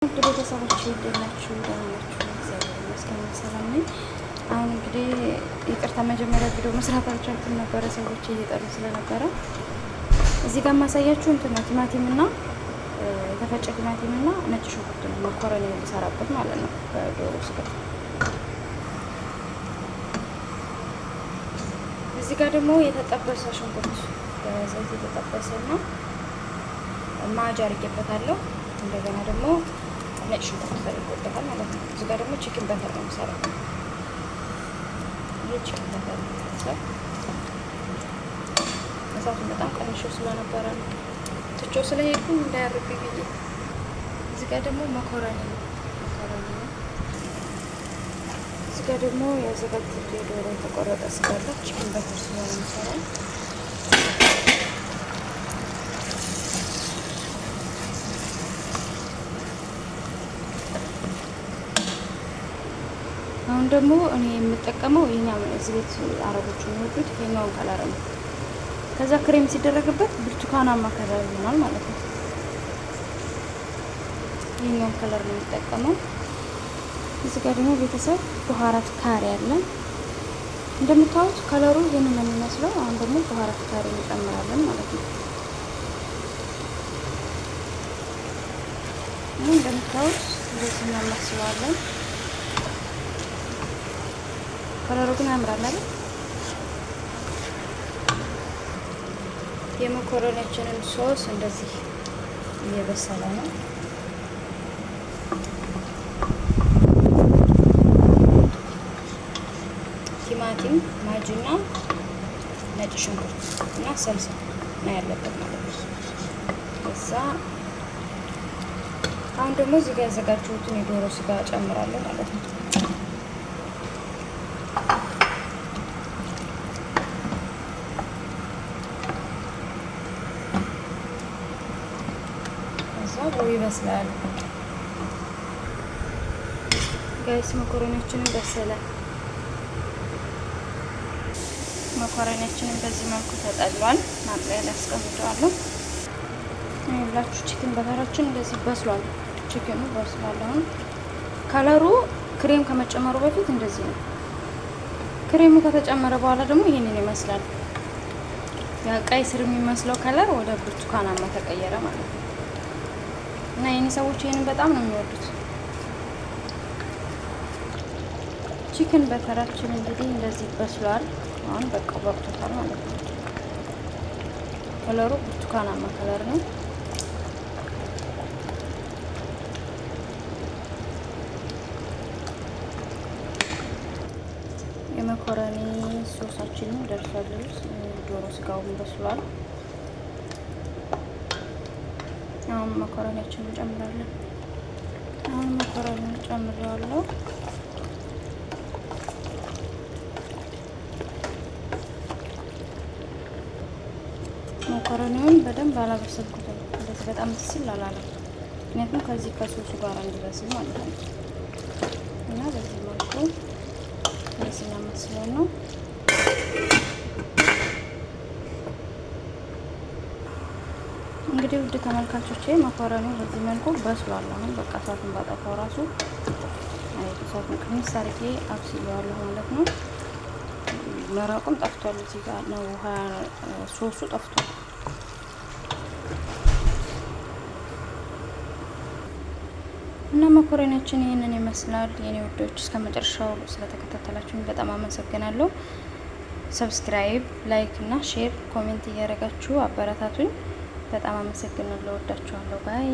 ቤተሰቦች ይደናችሁ ደህናችሁ? እግዚአብሔር ይመስገን ሰላም ነኝ። አሁን እንግዲህ ይቅርታ መጀመሪያ ቪዲዮ መስራት አልቻልኩም ነበረ፣ ሰዎች እየጠሩ ስለነበረ። እዚህ ጋር ማሳያችሁ እንትን ነው ቲማቲም እና የተፈጨ ቲማቲም እና ነጭ ሽንኩርት ነው መኮረኒ ልሰራበት ማለት ነው በዶሮ ስጋ። እዚህ ጋር ደግሞ የተጠበሰ ሽንኩርት በዘይት የተጠበሰና ማጅ አድርጌበታለሁ። እንደገና ደግሞ ነጭ ሽንኩርት ተደርጎበታል ማለት ነው። እዚህ ጋር ደግሞ ቺክን በተር ነው የምሰራው። ይሄ ቺክን በተር ነው የምሰራው። እሳቱን በጣም ቀንሼው ስለነበረ ነው ትቼው ስለሄድኩኝ እንዳያርብኝ ብዬ። እዚህ ጋር ደግሞ መኮረኒ ነው። እዚህ ጋር ደግሞ ያዘጋጁት የዶሮ የተቆረጠ ስጋ አለ። ቺክን በተር ስለሆነ የምሰራው አሁን ደግሞ እኔ የምጠቀመው ይሄኛው እዚህ ቤት አረቦቹ የሚወዱት ይሄኛውን ከለር ነው። ከዛ ክሬም ሲደረግበት ብርቱካናማ ከለር ይሆናል ማለት ነው። ይሄኛውን ከለር ነው የምጠቀመው። እዚህ ጋር ደግሞ ቤተሰብ በኋራት ካሪ አለ። እንደምታዩት ከለሩ ይሄንን ነው የሚመስለው። አሁን ደግሞ በኋራት ካሪ እንጨምራለን ማለት ነው። ይሄን እንደምታዩት እንደዚህ እናመስለዋለን። ከለሩ ግን ያምራል አይደል? የመኮረኒያችንን ሶስ እንደዚህ እየበሰለ ነው። ቲማቲም፣ ማጅና ነጭ ሽንኩርት እና ሰልሳ ነው ያለበት ማለት ነው። ከዛ አሁን ደግሞ እዚህ ጋር ያዘጋጀሁትን የዶሮ ስጋ ጨምራለሁ ማለት ነው። ይበስላል ጋይስ። መኮረኒያችንን በሰለ። መኮረኒያችንን በዚህ መልኩ ተጠሏል። ማጥለያ ላይ አስቀምጠዋለሁ። ይኸውላችሁ ቺክን በተራችን እንደዚህ በስሏል። ቺክኑ በስሏል። አሁን ከለሩ ክሬም ከመጨመሩ በፊት እንደዚህ ነው። ክሬሙ ከተጨመረ በኋላ ደግሞ ይሄንን ይመስላል። ያ ቀይ ስር የሚመስለው ከለር ወደ ብርቱካናማ ተቀየረ ማለት ነው። እና የኔ ሰዎች ይሄንን በጣም ነው የሚወዱት። ቺክን በተራችን እንግዲህ እንደዚህ በስሏል። አሁን በቃ በቅቶታል ማለት ነው። ከለሩ ብርቱካናማ ከለር ነው። የመኮረኒ ሶሳችንን ደርሷል። ዶሮ ስጋውን በስሏል። አሁን መኮረኒያችንን እንጨምራለን። አሁን መኮረኒውን ጨምሬዋለሁ። መኮረኒውን በደንብ አላበሰልኩትም። እንደዚህ በጣም ትስል አላለም። ምክንያቱም ከዚህ ከሶሱ ጋር እንዲበስል ማለት ነው። እና በዚህ መልኩ እንደዚህ እናመስለው ነው። እንግዲህ ውድ ተመልካቾቼ መኮረኒው በዚህ መልኩ በስሏል። አሁን በቃ እሳቱን ባጠፋው ራሱ እሳቱን ቅንስ አድርጌ አብስዬዋለሁ ማለት ነው። መረቁም ጠፍቷል። እዚህ ጋር ነው ውሃ ሶሱ ጠፍቷል። እና መኮረኒያችን ይህንን ይመስላል የኔ ውዶች። እስከ መጨረሻው ስለተከታተላችሁኝ በጣም አመሰግናለሁ። ሰብስክራይብ፣ ላይክ እና ሼር፣ ኮሜንት እያደረጋችሁ አበረታቱኝ። በጣም አመሰግናለሁ። ወዳችኋለሁ። ባይ